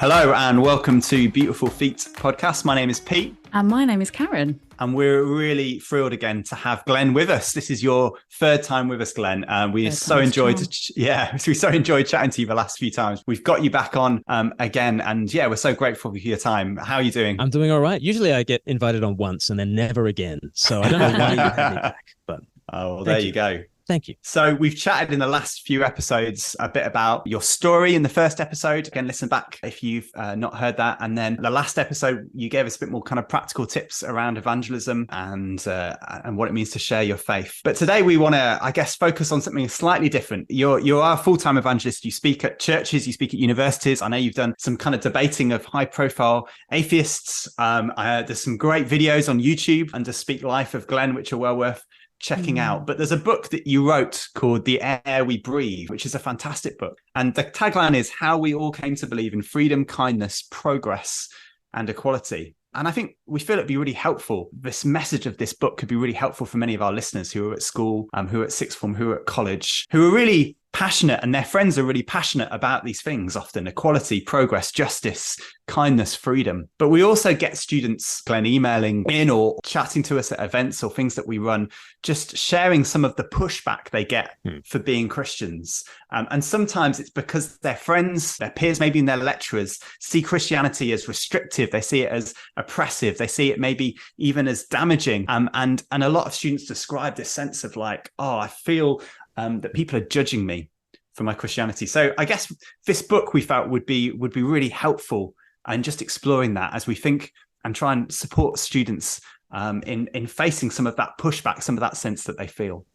Hello and welcome to Beautiful Feet podcast. My name is Pete. And my name is Karen. And we're really thrilled again to have Glen with us. This is your third time with us, Glen. We so enjoyed chatting to you the last few times. We've got you back on again. And yeah, we're so grateful for your time. How are you doing? I'm doing all right. Usually I get invited on once and then never again. So I don't know why you had me back. But there you go. Thank you. So we've chatted in the last few episodes a bit about your story in the first episode. Again, listen back if you've not heard that. And then the last episode, you gave us a bit more kind of practical tips around evangelism and what it means to share your faith. But today we want to, I guess, focus on something slightly different. You are a full-time evangelist. You speak at churches, you speak at universities. I know you've done some kind of debating of high-profile atheists. There's some great videos on YouTube under Speak Life of Glen, which are well worth checking out. But there's a book that you wrote called The Air We Breathe, which is a fantastic book. And the tagline is How We All Came to Believe in Freedom, Kindness, Progress, and Equality. And I think we feel it'd be really helpful. This message of this book could be really helpful for many of our listeners who are at school, who are at sixth form, who are at college, who are really passionate, and their friends are really passionate about these things often: equality, progress, justice, kindness, freedom. But we also get students, Glen, emailing in or chatting to us at events or things that we run, just sharing some of the pushback they get for being Christians. And sometimes it's because their friends, their peers, maybe their lecturers, see Christianity as restrictive. They see it as oppressive. They see it maybe even as damaging. And a lot of students describe this sense of like, oh, I feel that people are judging me for my Christianity. So I guess this book we felt would be really helpful and just exploring that as we think and try and support students in facing some of that pushback, some of that sense that they feel.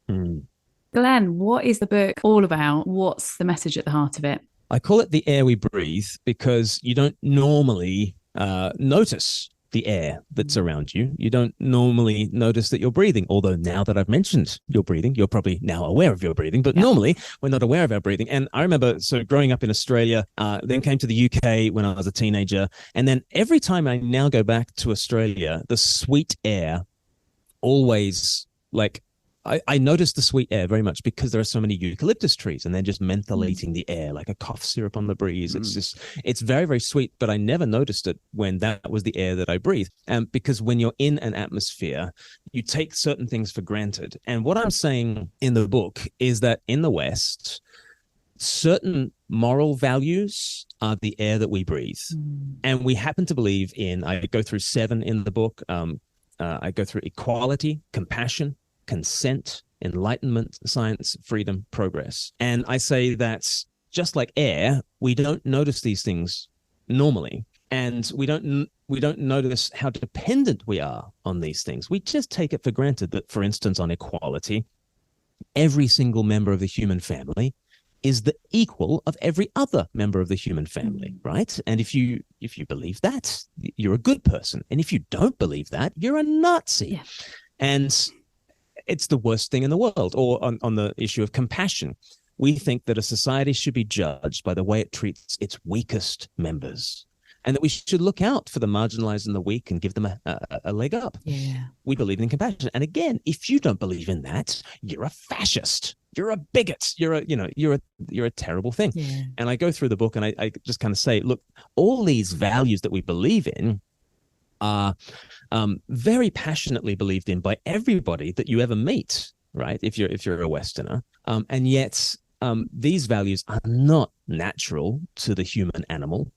Glen, what is the book all about? What's the message at the heart of it? I call it The Air We Breathe because you don't normally notice the air that's around you. You don't normally notice that you're breathing, although now that I've mentioned you're breathing, you're probably now aware of your breathing, but normally we're not aware of our breathing. And I remember growing up in Australia, then came to the UK when I was a teenager, and then every time I now go back to Australia, the sweet air always, like, I notice the sweet air very much because there are so many eucalyptus trees and they're just mentholating the air like a cough syrup on the breeze. It's very, very sweet, but I never noticed it when that was the air that I breathe. Because when you're in an atmosphere, you take certain things for granted. And what I'm saying in the book is that in the West, certain moral values are the air that we breathe. And we happen to believe in, I go through 7 in the book. I go through equality, compassion, consent, enlightenment, science, freedom, progress. And I say that just like air, we don't notice these things normally. And we don't notice how dependent we are on these things. We just take it for granted that, for instance, on equality, every single member of the human family is the equal of every other member of the human family, right? And if you believe that, you're a good person. And if you don't believe that, you're a Nazi. Yeah. And it's the worst thing in the world. Or on the issue of compassion, we think that a society should be judged by the way it treats its weakest members, and that we should look out for the marginalized and the weak and give them a leg up. Yeah. We believe in compassion. And again, if you don't believe in that, you're a fascist. You're a bigot. You're a terrible thing. Yeah. And I go through the book and I just kind of say, look, all these values that we believe in are very passionately believed in by everybody that you ever meet, right? If you're a Westerner, and yet these values are not natural to the human animal.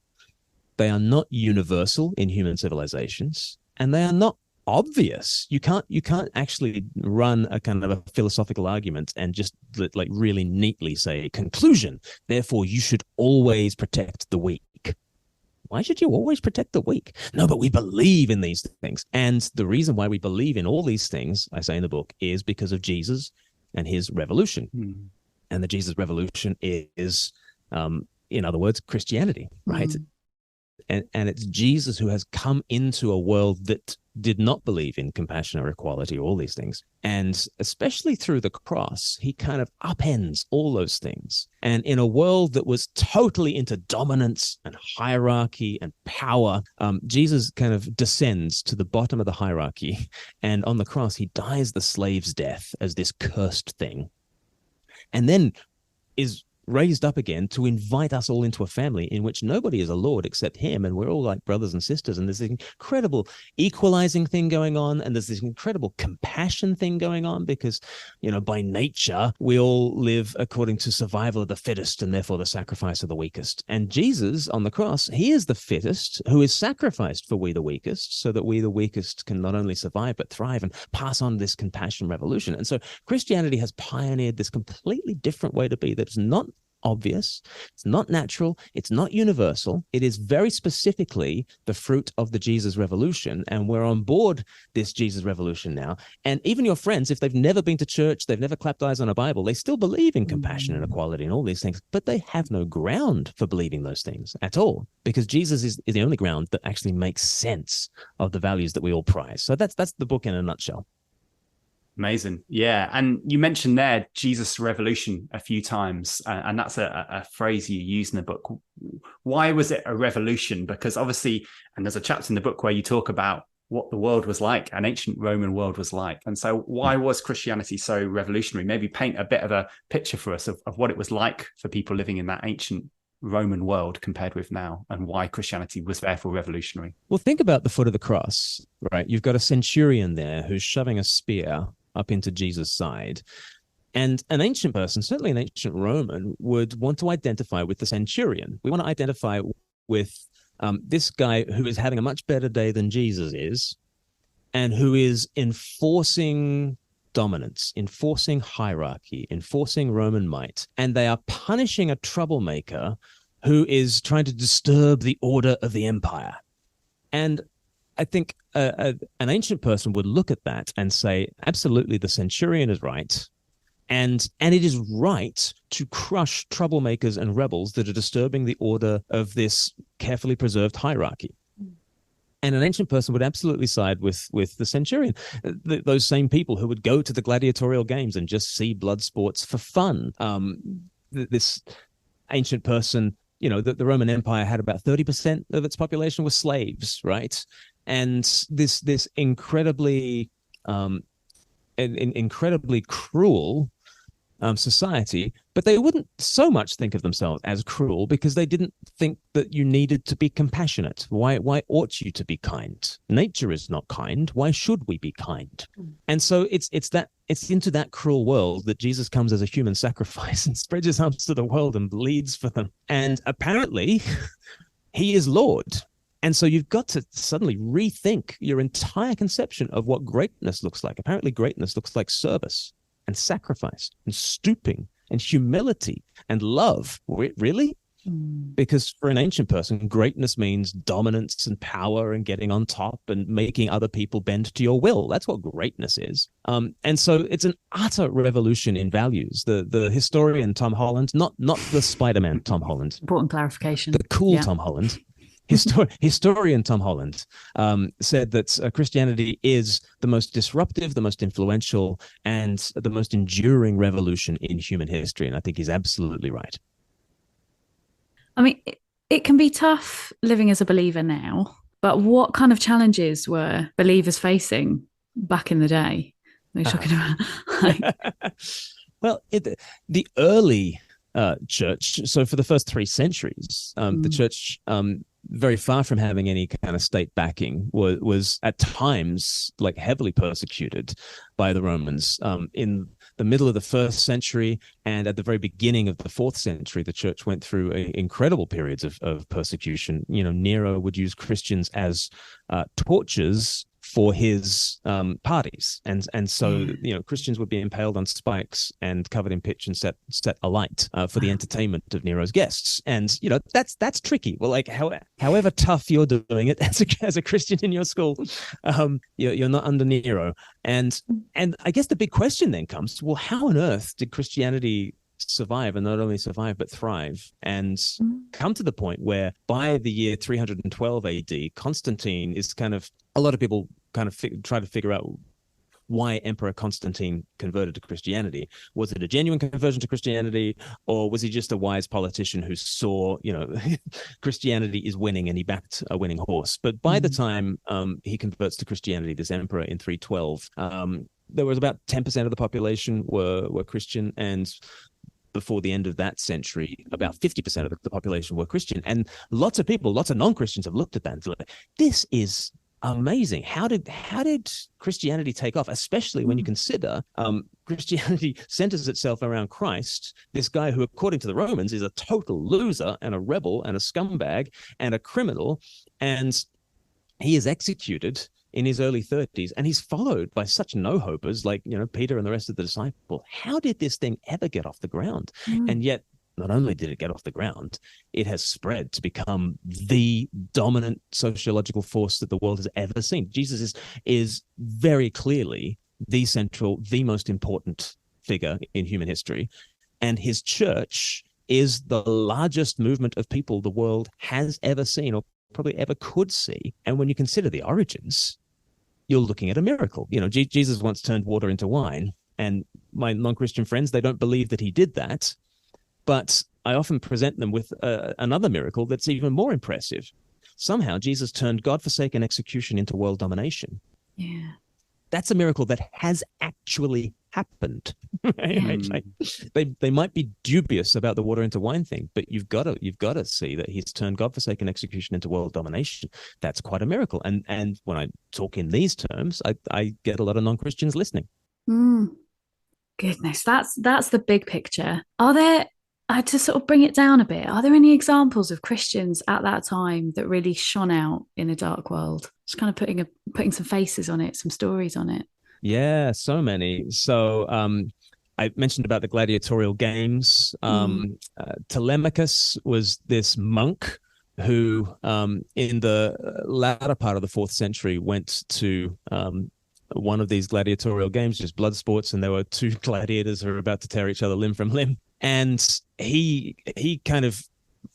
They are not universal in human civilizations, and they are not obvious. You can't actually run a kind of a philosophical argument and just like really neatly say conclusion. Therefore, you should always protect the weak. Why should you always protect the weak? No, but we believe in these things. And the reason why we believe in all these things, I say in the book, is because of Jesus and his revolution. And the Jesus revolution is, in other words, Christianity, right? And it's Jesus who has come into a world that did not believe in compassion or equality or all these things. And especially through the cross, he kind of upends all those things. And in a world that was totally into dominance and hierarchy and power, Jesus kind of descends to the bottom of the hierarchy. And on the cross, he dies the slave's death as this cursed thing. And then is raised up again to invite us all into a family in which nobody is a lord except him, and we're all like brothers and sisters. And there's this incredible equalizing thing going on, and there's this incredible compassion thing going on, because, you know, by nature we all live according to survival of the fittest, and therefore the sacrifice of the weakest. And Jesus on the cross, he is the fittest who is sacrificed for we the weakest, so that we the weakest can not only survive but thrive and pass on this compassion revolution. And so Christianity has pioneered this completely different way to be that's not obvious, it's not natural, it's not universal. It is very specifically the fruit of the Jesus revolution, and we're on board this Jesus revolution now. And even your friends, if they've never been to church, they've never clapped eyes on a Bible, they still believe in compassion and equality and all these things, but they have no ground for believing those things at all, because Jesus is the only ground that actually makes sense of the values that we all prize. So that's the book in a nutshell. Amazing. Yeah. And you mentioned there Jesus revolution a few times, and that's a phrase you use in the book. Why was it a revolution? Because obviously, and there's a chapter in the book where you talk about what the world was like, an ancient Roman world was like. And so why was Christianity so revolutionary? Maybe paint a bit of a picture for us of what it was like for people living in that ancient Roman world compared with now, and why Christianity was therefore revolutionary. Well, think about the foot of the cross, right? You've got a centurion there who's shoving a spear up into Jesus' side. And an ancient person, certainly an ancient Roman, would want to identify with the centurion. We want to identify with this guy who is having a much better day than Jesus is, and who is enforcing dominance, enforcing hierarchy, enforcing Roman might. And they are punishing a troublemaker who is trying to disturb the order of the empire. And I think an ancient person would look at that and say, absolutely, the centurion is right. And it is right to crush troublemakers and rebels that are disturbing the order of this carefully preserved hierarchy. And an ancient person would absolutely side with the centurion. Those same people who would go to the gladiatorial games and just see blood sports for fun. This ancient person, you know, the Roman Empire had about 30% of its population was slaves, right? And this incredibly incredibly cruel society, but they wouldn't so much think of themselves as cruel because they didn't think that you needed to be compassionate. Why ought you to be kind? Nature is not kind. Why should we be kind? And so it's into that cruel world that Jesus comes as a human sacrifice and spreads his arms to the world and bleeds for them. And apparently he is Lord. And so you've got to suddenly rethink your entire conception of what greatness looks like. Apparently greatness looks like service and sacrifice and stooping and humility and love. Really? Because for an ancient person, greatness means dominance and power and getting on top and making other people bend to your will. That's what greatness is. And so it's an utter revolution in values. The historian Tom Holland, not the Spider-Man Tom Holland. Important clarification. The cool Tom Holland. Historian Tom Holland said that Christianity is the most disruptive, the most influential, and the most enduring revolution in human history. And I think he's absolutely right. I mean, it can be tough living as a believer now, but what kind of challenges were believers facing back in the day? We're talking about well, the early church, so for the first 3 centuries, the church, very far from having any kind of state backing, was at times like heavily persecuted by the Romans. In the middle of the 1st century and at the very beginning of the 4th century, the church went through incredible periods of persecution. You know, Nero would use Christians as torches for his parties, and so you know, Christians would be impaled on spikes and covered in pitch and set alight for the entertainment of Nero's guests. And you know, that's tricky. Well, like however tough you're doing it as a Christian in your school, you're not under Nero. And I guess the big question then comes: well, how on earth did Christianity survive, and not only survive but thrive, and come to the point where by the year 312 AD, Constantine is kind of, a lot of people kind of try to figure out why Emperor Constantine converted to Christianity. Was it a genuine conversion to Christianity, or was he just a wise politician who saw, you know, Christianity is winning and he backed a winning horse? But by the time he converts to Christianity, this emperor in 312, there was about 10% of the population were Christian, and before the end of that century, about 50% of the population were Christian. And lots of people, lots of non-Christians have looked at that and thought, this is amazing. How did Christianity take off, especially when you consider Christianity centers itself around Christ, this guy who, according to the Romans, is a total loser and a rebel and a scumbag and a criminal, and he is executed in his early 30s, and he's followed by such no-hopers like, Peter and the rest of the disciples. How did this thing ever get off the ground? And yet, not only did it get off the ground, it has spread to become the dominant sociological force that the world has ever seen. Jesus is very clearly the central, the most important figure in human history. And his church is the largest movement of people the world has ever seen or probably ever could see. And when you consider the origins, you're looking at a miracle. Jesus once turned water into wine. And my non-Christian friends, they don't believe that he did that. But I often present them with another miracle that's even more impressive. Somehow, Jesus turned God-forsaken execution into world domination. Yeah. That's a miracle that has actually happened. Right? They might be dubious about the water into wine thing, but you've got to see that he's turned God-forsaken execution into world domination. That's quite a miracle. And when I talk in these terms, I get a lot of non-Christians listening. Goodness, that's the big picture. Are there, to sort of bring it down a bit, are there any examples of Christians at that time that really shone out in a dark world? Just kind of putting some faces on it, some stories on it. Yeah, so many. So I mentioned about the gladiatorial games. Telemachus was this monk who, in the latter part of the 4th century, went to one of these gladiatorial games, just blood sports, and there were 2 gladiators who were about to tear each other limb from limb. And he kind of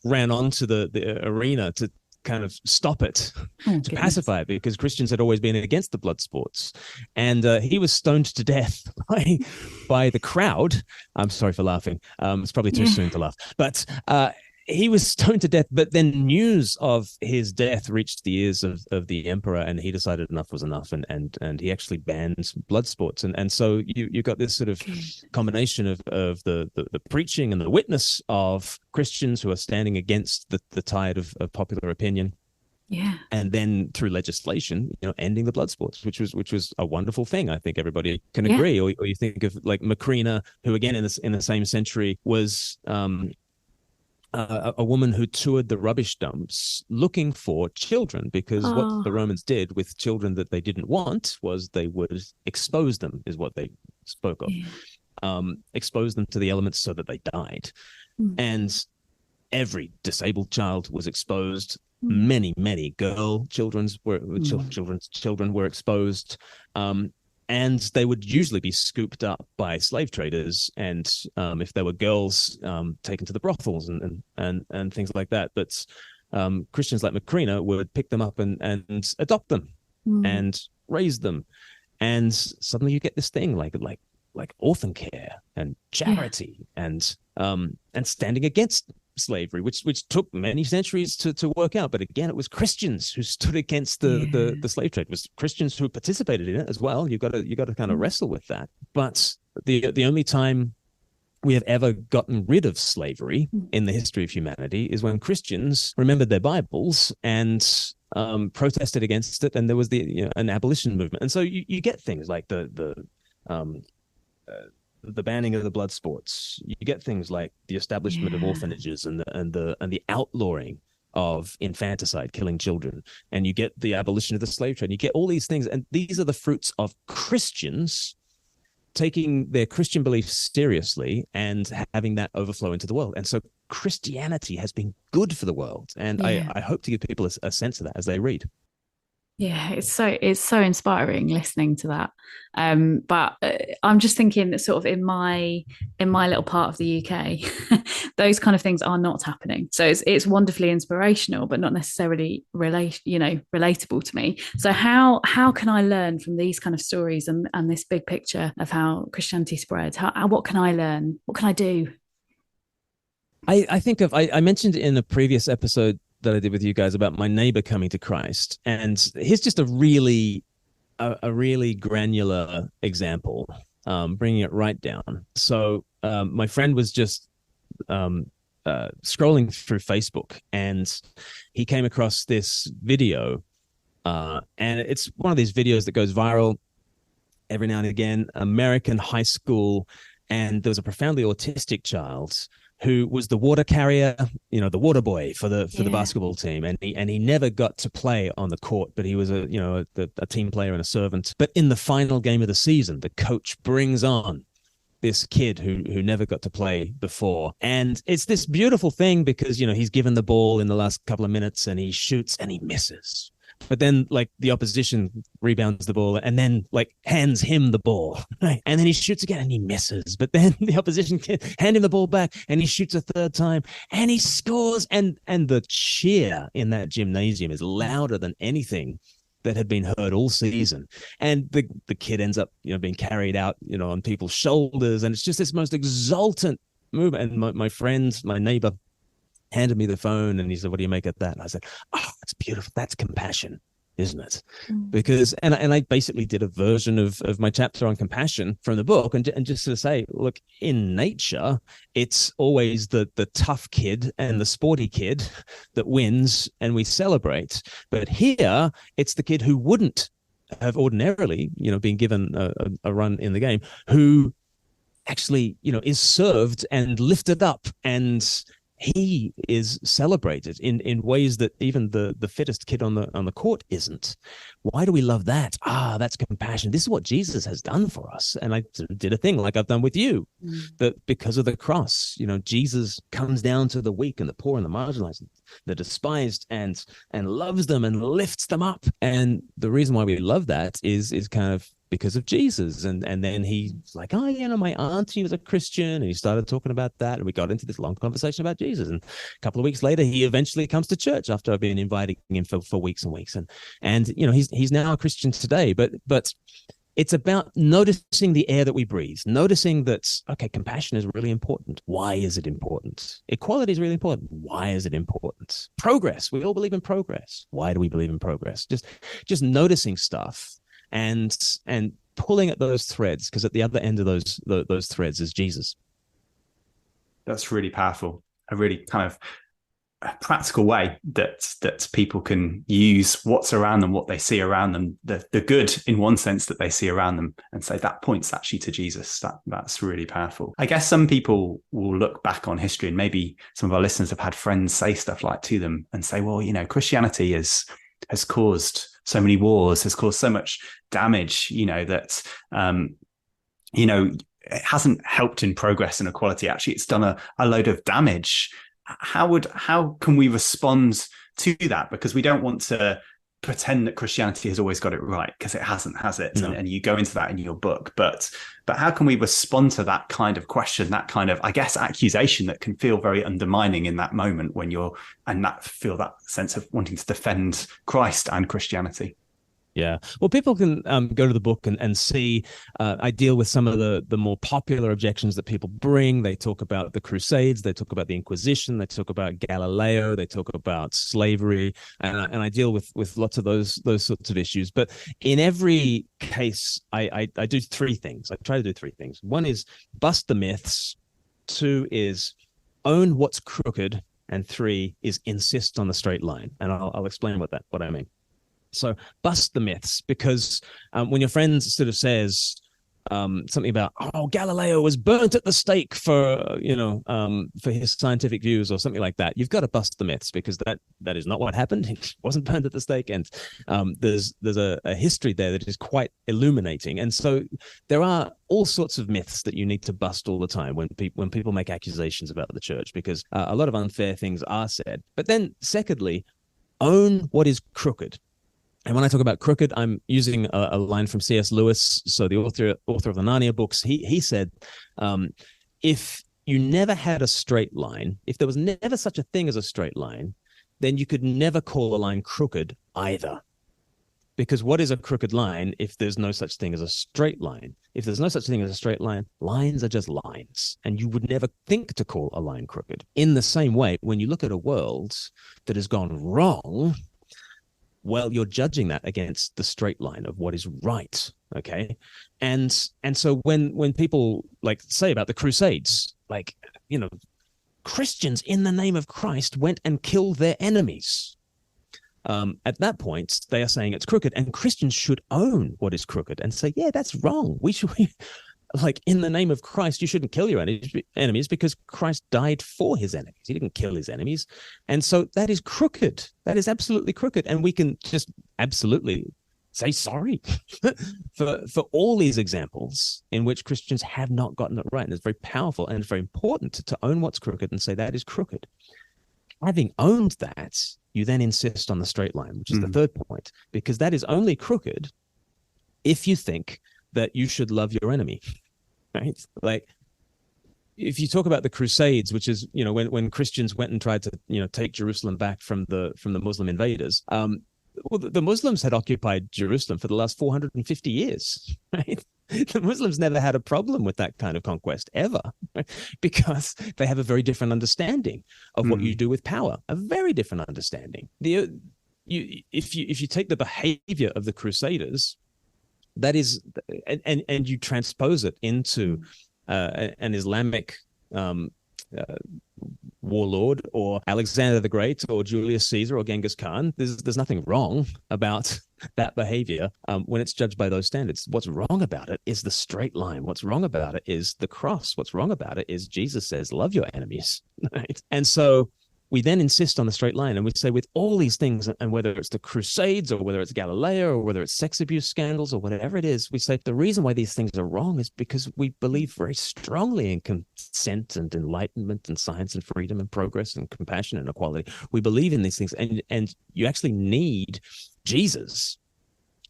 ran onto the arena to kind of stop it, to pacify it, because Christians had always been against the blood sports. And he was stoned to death by the crowd. I'm sorry for laughing. It's probably too soon to laugh. But he was stoned to death, but then news of his death reached the ears of the emperor, and he decided enough was enough, and he actually banned blood sports. And so you got this sort of combination of the preaching and the witness of Christians who are standing against the tide of popular opinion. Yeah. And then through legislation, ending the blood sports, which was a wonderful thing. I think everybody can agree. Or you think of like Macrina, who again in the same century was a woman who toured the rubbish dumps looking for children, because what the Romans did with children that they didn't want was they would expose them, is what they spoke of. Expose them to the elements so that they died. And every disabled child was exposed. Many children's children were exposed. And they would usually be scooped up by slave traders, and if there were girls, taken to the brothels and things like that. But Christians like Macrina would pick them up and adopt them and raise them, and suddenly you get this thing like orphan care and charity and standing against slavery, which took many centuries to work out. But again, it was Christians who stood against the slave trade. It was Christians who participated in it as well. You got to kind of wrestle with that. But the only time we have ever gotten rid of slavery in the history of humanity is when Christians remembered their Bibles and protested against it, and there was an abolition movement. And so you get things like the banning of the blood sports. You get things like the establishment of orphanages and the outlawing of infanticide, killing children, and you get the abolition of the slave trade. You get all these things, and these are the fruits of Christians taking their Christian beliefs seriously and having that overflow into the world. And so Christianity has been good for the world, and I hope to give people a sense of that as they read. Yeah, it's so inspiring listening to that. But I'm just thinking that sort of in my little part of the UK, those kind of things are not happening. So it's wonderfully inspirational, but not necessarily relatable to me. So how can I learn from these kind of stories and this big picture of how Christianity spread? What can I learn? What can I do? I think I mentioned in a previous episode that I did with you guys about my neighbor coming to Christ, and here's just a really granular example, bringing it right down. So my friend was just scrolling through Facebook, and he came across this video, and it's one of these videos that goes viral every now and again. American high school, and there was a profoundly autistic child who was the water carrier, the water boy for the basketball team, and he never got to play on the court, but he was a team player and a servant. But in the final game of the season, the coach brings on this kid who never got to play before, and it's this beautiful thing because he's given the ball in the last couple of minutes and he shoots and he misses. But then, like, the opposition rebounds the ball and then, like, hands him the ball. Right? And then he shoots again and he misses. But then the opposition can hand him the ball back and he shoots a third time and he scores. And the cheer in that gymnasium is louder than anything that had been heard all season. And the kid ends up, being carried out, on people's shoulders. And it's just this most exultant movement. And my friend, my neighbor, handed me the phone and he said, "What do you make of that?" And I said, "Oh, it's beautiful. That's compassion, isn't it?" Because, and I basically did a version of my chapter on compassion from the book, and just to say, look, in nature, it's always the tough kid and the sporty kid that wins and we celebrate. But here, it's the kid who wouldn't have ordinarily, been given a run in the game, who actually, is served and lifted up, and he is celebrated in ways that even the fittest kid on the court isn't. Why do we love that? That's compassion. This is what Jesus has done for us. And I did a thing like I've done with you, that because of the cross, Jesus comes down to the weak and the poor and the marginalized, the despised, and loves them and lifts them up. And the reason why we love that is kind of because of Jesus. And then he's like, my auntie was a Christian, and he started talking about that, and we got into this long conversation about Jesus. And a couple of weeks later, he eventually comes to church after I've been inviting him for weeks and weeks. And he's now a Christian today. But it's about noticing the air that we breathe, noticing that, okay, compassion is really important. Why is it important? Equality is really important. Why is it important? Progress. We all believe in progress. Why do we believe in progress? Just noticing stuff and pulling at those threads, because at the other end of those threads is Jesus. That's really powerful. A really kind of practical way that people can use what's around them, what they see around them, the good in one sense that they see around them, and say that points actually to Jesus. That's really powerful. I guess some people will look back on history, and maybe some of our listeners have had friends say stuff like to them and say, well, Christianity has caused so many wars, has caused so much damage, that it hasn't helped in progress and equality. Actually, it's done a load of damage. How can we respond to that? Because we don't want to pretend that Christianity has always got it right, because it hasn't, has it? No. And you go into that in your book. But how can we respond to that kind of question, that kind of, I guess, accusation that can feel very undermining in that moment when feel that sense of wanting to defend Christ and Christianity? Yeah. Well, people can go to the book and see, I deal with some of the more popular objections that people bring. They talk about the Crusades, they talk about the Inquisition, they talk about Galileo, they talk about slavery, and I deal with lots of those sorts of issues. But in every case, I do three things. I try to do three things. One is bust the myths. Two is own what's crooked. And three is insist on the straight line. And I'll explain what I mean. So bust the myths, because when your friend sort of says something about, Galileo was burnt at the stake for his scientific views or something like that, you've got to bust the myths, because that is not what happened. He wasn't burnt at the stake, and there's a history there that is quite illuminating. And so there are all sorts of myths that you need to bust all the time when people make accusations about the church, because a lot of unfair things are said. But then secondly, own what is crooked. And when I talk about crooked, I'm using a line from C.S. Lewis. So the author of the Narnia books, he said, if you never had a straight line, if there was never such a thing as a straight line, then you could never call a line crooked either. Because what is a crooked line if there's no such thing as a straight line? If there's no such thing as a straight line, lines are just lines. And you would never think to call a line crooked. In the same way, when you look at a world that has gone wrong, well, you're judging that against the straight line of what is right, okay? And so when people like say about the Crusades, like, Christians in the name of Christ went and killed their enemies. At that point, they are saying it's crooked, and Christians should own what is crooked and say, yeah, that's wrong. We should, like, in the name of Christ, you shouldn't kill your enemies because Christ died for his enemies. He didn't kill his enemies. And so that is crooked. That is absolutely crooked. And we can just absolutely say sorry for all these examples in which Christians have not gotten it right. And it's very powerful and it's very important to own what's crooked and say that is crooked. Having owned that, you then insist on the straight line, which is the third point, because that is only crooked if you think that you should love your enemy, right? Like, if you talk about the Crusades, which is, you know, when Christians went and tried to, you know, take Jerusalem back from the Muslim invaders, well, the Muslims had occupied Jerusalem for the last 450 years, right? The Muslims never had a problem with that kind of conquest ever, right? Because they have a very different understanding of what you do with power, a very different understanding. If you take the behavior of the Crusaders, that is, and you transpose it into an Islamic warlord or Alexander the Great or Julius Caesar or Genghis Khan, there's nothing wrong about that behavior when it's judged by those standards. What's wrong about it is the straight line. What's wrong about it is the cross. What's wrong about it is Jesus says, love your enemies. Right? And so we then insist on the straight line, and we say with all these things, and whether it's the Crusades or whether it's Galileo or whether it's sex abuse scandals or whatever it is, we say the reason why these things are wrong is because we believe very strongly in consent and enlightenment and science and freedom and progress and compassion and equality. We believe in these things, and you actually need Jesus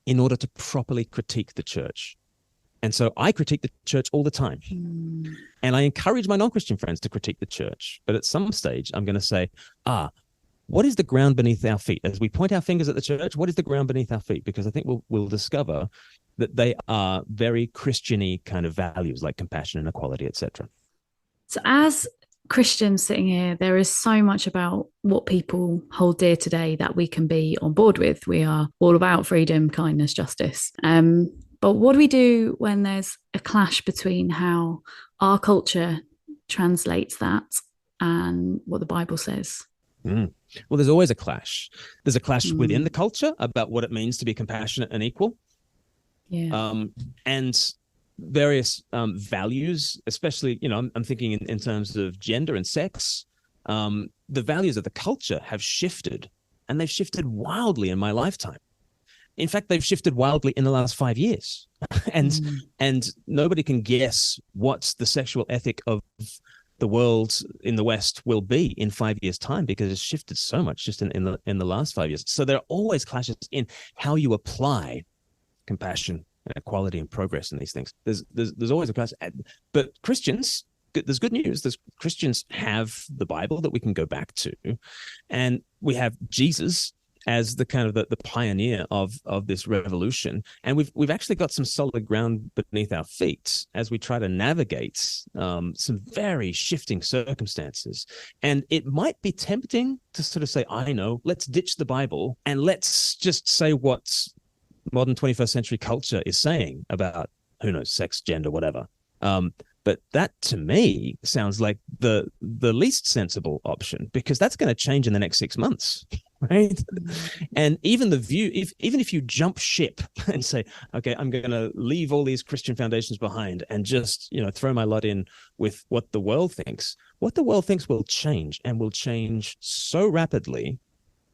in order to properly critique the church. And so I critique the church all the time. And I encourage my non-Christian friends to critique the church. But at some stage, I'm going to say, what is the ground beneath our feet? As we point our fingers at the church, what is the ground beneath our feet? Because I think we'll discover that they are very Christian-y kind of values like compassion and equality, etc. So as Christians sitting here, there is so much about what people hold dear today that we can be on board with. We are all about freedom, kindness, justice. But what do we do when there's a clash between how our culture translates that and what the Bible says? Well, there's always a clash. There's a clash within the culture about what it means to be compassionate and equal. Yeah. And various values, especially, you know, I'm thinking in terms of gender and sex. The values of the culture have shifted, and they've shifted wildly in my lifetime. In fact, they've shifted wildly in the last 5 years. And nobody can guess what the sexual ethic of the world in the West will be in 5 years' time, because it's shifted so much just in the last 5 years. So there are always clashes in how you apply compassion and equality and progress in these things. There's always a clash. But Christians, there's good news. Christians have the Bible that we can go back to, and we have Jesus as the kind of the pioneer of this revolution. And we've actually got some solid ground beneath our feet as we try to navigate some very shifting circumstances. And it might be tempting to sort of say, I know, let's ditch the Bible and let's just say what modern 21st century culture is saying about, who knows, sex, gender, whatever. But that, to me, sounds like the least sensible option, because that's going to change in the next 6 months, right? And even the view, even if you jump ship and say, okay, I'm going to leave all these Christian foundations behind and just, you know, throw my lot in with what the world thinks, will change, and will change so rapidly.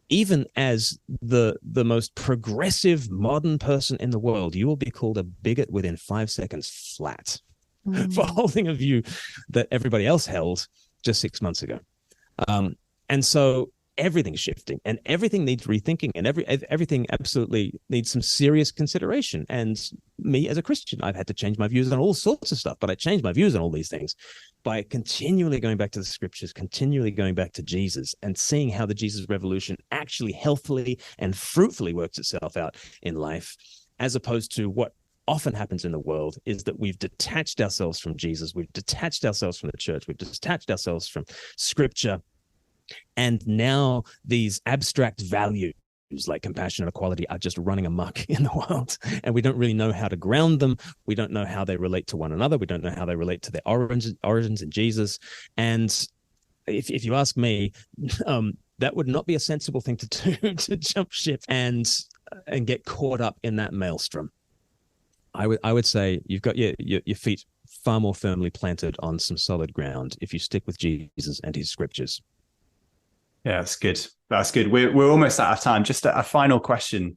Even as the most progressive modern person in the world, you will be called a bigot within 5 seconds flat for holding a view that everybody else held just 6 months ago. And so everything's shifting, and everything needs rethinking, and everything absolutely needs some serious consideration. And me as a Christian, I've had to change my views on all sorts of stuff, but I changed my views on all these things by continually going back to the scriptures, continually going back to Jesus, and seeing how the Jesus revolution actually healthily and fruitfully works itself out in life, as opposed to what often happens in the world is that we've detached ourselves from Jesus, we've detached ourselves from the church, we've detached ourselves from scripture, and now these abstract values like compassion and equality are just running amok in the world, and we don't really know how to ground them. We don't know how they relate to one another. We don't know how they relate to their origins in Jesus. And if you ask me, that would not be a sensible thing to do, to jump ship and get caught up in that maelstrom. I would say you've got your feet far more firmly planted on some solid ground if you stick with Jesus and his scriptures. Yeah, that's good. That's good. We're almost out of time. Just a final question,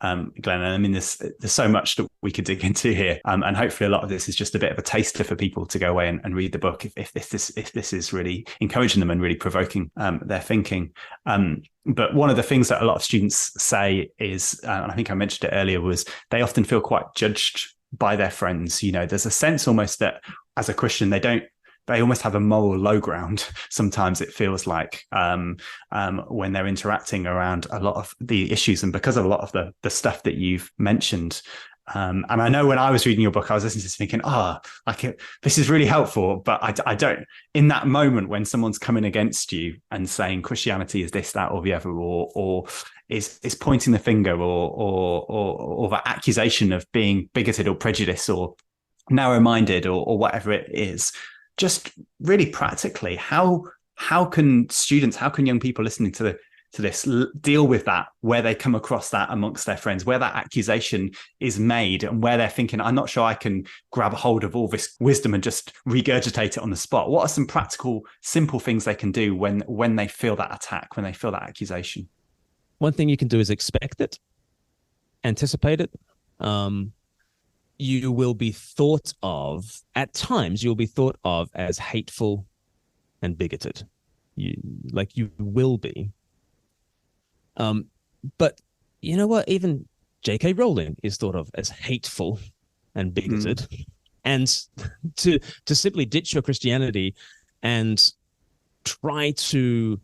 Glenn. And I mean, there's so much that we could dig into here, and hopefully a lot of this is just a bit of a taster for people to go away and read the book if this is really encouraging them and really provoking their thinking. But one of the things that a lot of students say is, and I think I mentioned it earlier, was they often feel quite judged by their friends. You know, there's a sense almost that as a Christian, they almost have a moral low ground. Sometimes it feels like when they're interacting around a lot of the issues, and because of a lot of the stuff that you've mentioned. And I know when I was reading your book, I was listening to this thinking, this is really helpful. But I don't, in that moment when someone's coming against you and saying Christianity is this, that, or the other, or is pointing the finger, or the accusation of being bigoted or prejudiced or narrow-minded or whatever it is, just really practically, how can young people listening to this deal with that, where they come across that amongst their friends, where that accusation is made and where they're thinking, I'm not sure I can grab a hold of all this wisdom and just regurgitate it on the spot? What are some practical, simple things they can do when they feel that attack, when they feel that accusation? One thing you can do is expect it, anticipate it. You will be thought of, at times, you'll be thought of as hateful and bigoted. You will be. But you know what? Even J.K. Rowling is thought of as hateful and bigoted. And to simply ditch your Christianity and try to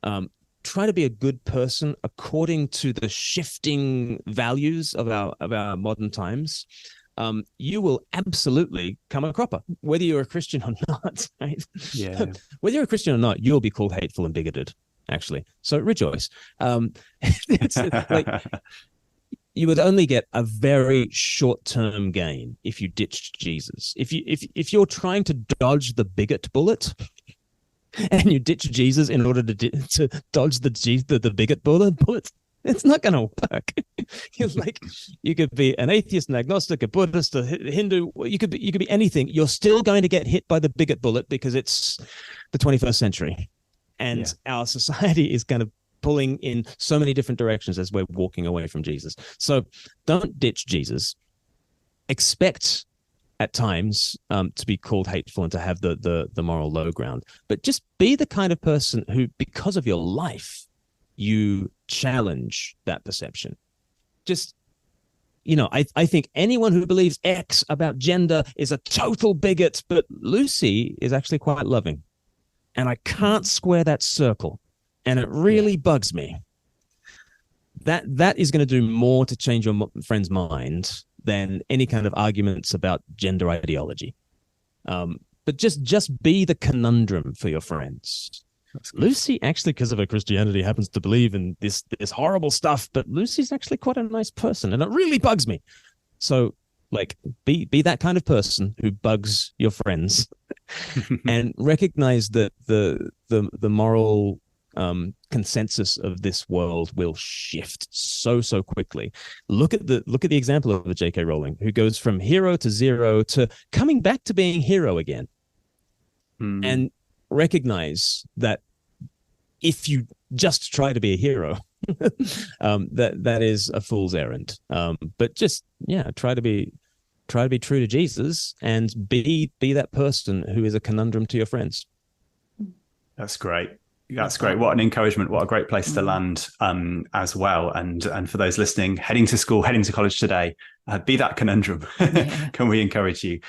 be a good person according to the shifting values of our modern times, you will absolutely come a cropper, whether you're a Christian or not. Right? Yeah. Whether you're a Christian or not, you'll be called hateful and bigoted, actually. So rejoice. It's like, you would only get a very short-term gain if you ditched Jesus. If you're trying to dodge the bigot bullet, and you ditch Jesus in order to dodge the bigot bullet, it's not going to work. You could be an atheist, an agnostic, a Buddhist, a Hindu. You could be anything. You're still going to get hit by the bigot bullet because it's the 21st century, and our society is kind of pulling in so many different directions as we're walking away from Jesus. So don't ditch Jesus. Expect at times to be called hateful and to have the moral low ground, but just be the kind of person who, because of your life, you challenge that perception. Just, I think anyone who believes X about gender is a total bigot, but Lucy is actually quite loving, and I can't square that circle, and it really bugs me. That is going to do more to change your friend's mind than any kind of arguments about gender ideology. But just be the conundrum for your friends. Lucy, actually, because of her Christianity, happens to believe in this horrible stuff, but Lucy's actually quite a nice person, and it really bugs me. So, be that kind of person who bugs your friends, and recognize that the moral consensus of this world will shift so quickly. Look at the example of the J.K. Rowling, who goes from hero to zero to coming back to being hero again, and recognize that if you just try to be a hero, that is a fool's errand. But just try to be true to Jesus and be that person who is a conundrum to your friends. That's great. That's great. What an encouragement. What a great place to land as well. And for those listening, heading to school, heading to college today, be that conundrum. Can we encourage you?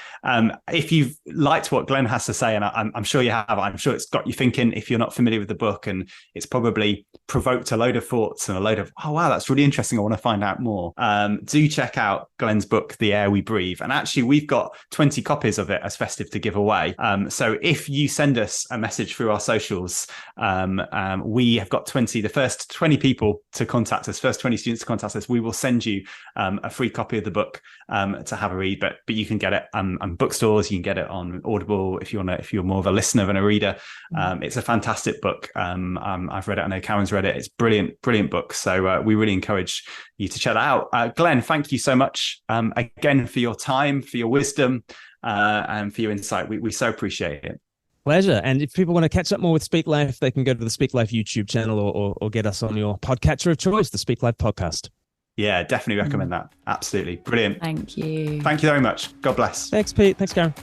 If you've liked what Glenn has to say, and I'm sure you have, I'm sure it's got you thinking if you're not familiar with the book, and it's probably provoked a load of thoughts and a load of, oh, wow, that's really interesting. I want to find out more. Do check out Glenn's book, The Air We Breathe. And actually, we've got 20 copies of it as festive to give away. So if you send us a message through our socials, we have got the first 20 people to contact us, first 20 students to contact us, we will send you a free copy of the the book to have a read, but you can get it on bookstores. You can get it on Audible if you're more of a listener than a reader. It's a fantastic book. I've read it. I know Karen's read it. It's brilliant book. So we really encourage you to check that out. Glen, thank you so much again for your time, for your wisdom, and for your insight. We so appreciate it. Pleasure. And if people want to catch up more with Speak Life, they can go to the Speak Life YouTube channel or get us on your podcatcher of choice, the Speak Life podcast. Yeah, definitely recommend that. Absolutely. Brilliant. Thank you. Thank you very much. God bless. Thanks, Pete. Thanks, Karen.